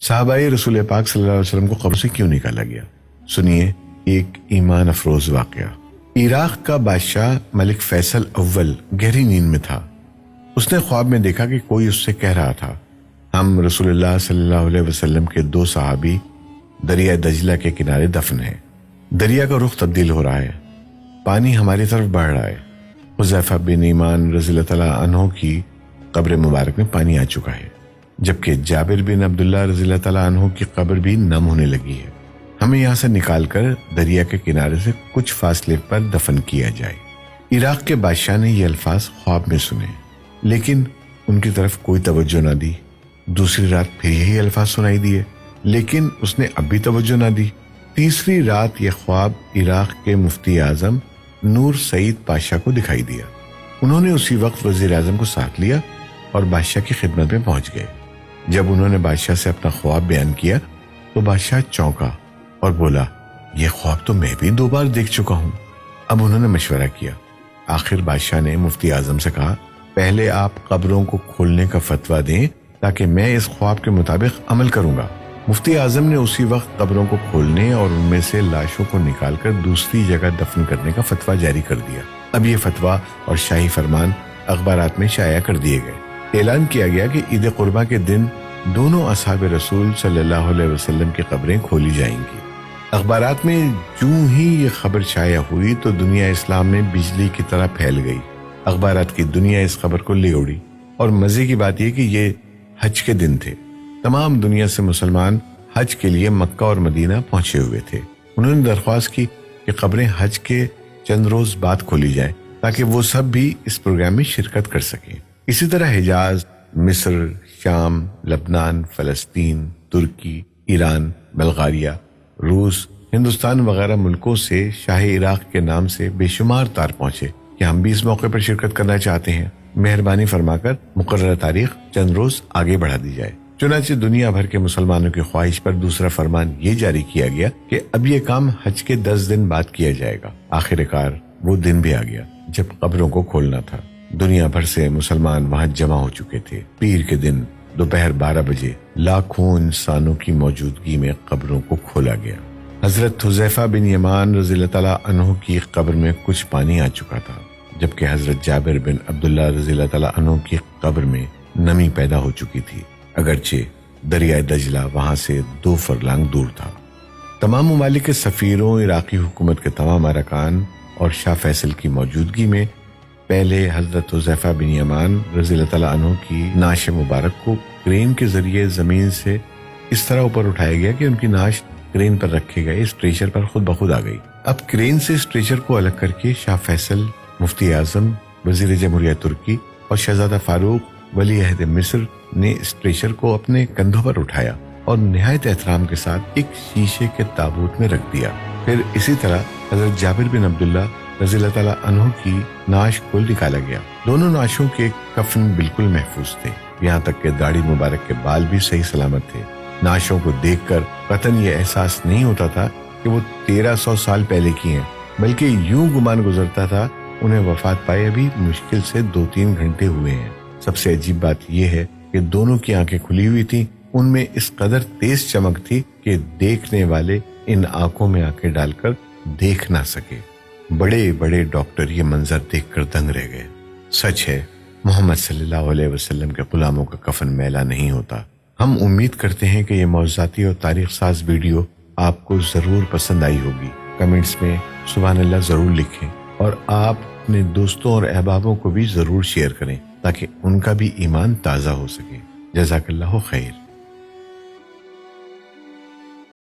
صحابہ رسول پاک صلی اللہ علیہ وسلم کو قبر سے کیوں نکالا گیا؟ سنیے ایک ایمان افروز واقعہ۔ عراق کا بادشاہ ملک فیصل اول گہری نیند میں تھا۔ اس نے خواب میں دیکھا کہ کوئی اس سے کہہ رہا تھا، ہم رسول اللہ صلی اللہ علیہ وسلم کے 2 صحابی دریا دجلہ کے کنارے دفن ہیں۔ دریا کا رخ تبدیل ہو رہا ہے، پانی ہماری طرف بڑھ رہا ہے۔ حذیفہ بن یمان رضی اللہ تعالیٰ عنہ کی قبر مبارک میں پانی آ چکا ہے، جبکہ جابر بن عبداللہ رضی اللہ تعالیٰ عنہ کی قبر بھی نم ہونے لگی ہے۔ ہمیں یہاں سے نکال کر دریا کے کنارے سے کچھ فاصلے پر دفن کیا جائے۔ عراق کے بادشاہ نے یہ الفاظ خواب میں سنے، لیکن ان کی طرف کوئی توجہ نہ دی۔ دوسری رات پھر یہی الفاظ سنائی دیے، لیکن اس نے اب بھی توجہ نہ دی۔ تیسری رات یہ خواب عراق کے مفتی اعظم نور سعید پاشا کو دکھائی دیا۔ انہوں نے اسی وقت وزیر اعظم کو ساتھ لیا اور بادشاہ کی خدمت میں پہنچ گئے۔ جب انہوں نے بادشاہ سے اپنا خواب بیان کیا تو بادشاہ چونکا اور بولا، یہ خواب تو میں بھی 2 بار دیکھ چکا ہوں۔ اب انہوں نے مشورہ کیا۔ آخر بادشاہ نے مفتی اعظم سے کہا، پہلے آپ قبروں کو کھولنے کا فتویٰ دیں تاکہ میں اس خواب کے مطابق عمل کروں گا۔ مفتی اعظم نے اسی وقت قبروں کو کھولنے اور ان میں سے لاشوں کو نکال کر دوسری جگہ دفن کرنے کا فتویٰ جاری کر دیا۔ اب یہ فتویٰ اور شاہی فرمان اخبارات میں شائع کر دیے گئے۔ اعلان کیا گیا کہ عید قربہ کے دن دونوں اصحاب رسول صلی اللہ علیہ وسلم کی قبریں کھولی جائیں گی۔ اخبارات میں جوں ہی یہ خبر شائع ہوئی تو دنیا اسلام میں بجلی کی طرح پھیل گئی۔ اخبارات کی دنیا اس خبر کو لے اڑی، اور مزے کی بات یہ کہ یہ حج کے دن تھے۔ تمام دنیا سے مسلمان حج کے لیے مکہ اور مدینہ پہنچے ہوئے تھے۔ انہوں نے درخواست کی کہ قبریں حج کے چند روز بعد کھولی جائیں تاکہ وہ سب بھی اس پروگرام میں شرکت کر سکیں۔ اسی طرح حجاز، مصر، شام، لبنان، فلسطین، ترکی، ایران، بلغاریہ، روس، ہندوستان وغیرہ ملکوں سے شاہ عراق کے نام سے بے شمار تار پہنچے کہ ہم بھی اس موقع پر شرکت کرنا چاہتے ہیں، مہربانی فرما کر مقررہ تاریخ چند روز آگے بڑھا دی جائے۔ چنانچہ دنیا بھر کے مسلمانوں کی خواہش پر دوسرا فرمان یہ جاری کیا گیا کہ اب یہ کام حج کے 10 دن بعد کیا جائے گا۔ آخر کار وہ دن بھی آ گیا جب قبروں کو کھولنا تھا۔ دنیا بھر سے مسلمان وہاں جمع ہو چکے تھے۔ پیر کے دن دوپہر 12 بجے لاکھوں انسانوں کی موجودگی میں قبروں کو کھولا گیا۔ حضرت حذیفہ بن یمان رضی اللہ تعالیٰ عنہ کی قبر میں کچھ پانی آ چکا تھا، جبکہ حضرت جابر بن عبداللہ رضی اللہ تعالیٰ عنہ کی قبر میں نمی پیدا ہو چکی تھی، اگرچہ دریائے دجلہ وہاں سے 2 فرلانگ دور تھا۔ تمام ممالک کے سفیروں، عراقی حکومت کے تمام ارکان اور شاہ فیصل کی موجودگی میں پہلے حضرت حذیفہ بن یمان رضی اللہ تعالیٰ عنہ کی نعش مبارک کو کرین کے ذریعے زمین سے اس طرح اوپر اٹھایا گیا کہ ان کی نعش کرین پر رکھے گئے اسٹریچر پر خود بخود آ گئی۔ اب کرین سے اسٹریچر کو الگ کر کے شاہ فیصل، مفتی اعظم، وزیر جمہوریہ ترکی اور شہزادہ فاروق ولی عہد مصر نے اسٹریچر کو اپنے کندھوں پر اٹھایا اور نہایت احترام کے ساتھ ایک شیشے کے تابوت میں رکھ دیا۔ پھر اسی طرح حضرت جابر بن عبداللہ رضی اللہ تعالیٰ عنہ کی نعش کو نکالا گیا۔ دونوں نعشوں کے کفن بالکل محفوظ تھے، یہاں تک کہ داڑھی مبارک کے بال بھی صحیح سلامت تھے۔ نعشوں کو دیکھ کر قطعاً یہ احساس نہیں ہوتا تھا کہ وہ 1300 سال پہلے کی ہیں، بلکہ یوں گمان گزرتا تھا انہیں وفات پائے ابھی مشکل سے 2-3 گھنٹے ہوئے ہیں۔ سب سے عجیب بات یہ ہے کہ دونوں کی آنکھیں کھلی ہوئی تھیں، ان میں اس قدر تیز چمک تھی کہ دیکھنے والے ان آنکھوں میں آنکھیں ڈال کر دیکھ نہ سکے۔ بڑے بڑے ڈاکٹر یہ منظر دیکھ کر دنگ رہ گئے۔ سچ ہے، محمد صلی اللہ علیہ وسلم کے غلاموں کا کفن میلا نہیں ہوتا۔ ہم امید کرتے ہیں کہ یہ معجزاتی اور تاریخ ساز ویڈیو آپ کو ضرور پسند آئی ہوگی۔ کمنٹس میں سبحان اللہ ضرور لکھیں، اور آپ اپنے دوستوں اور احبابوں کو بھی ضرور شیئر کریں تاکہ ان کا بھی ایمان تازہ ہو سکے۔ جزاک اللہ خیر۔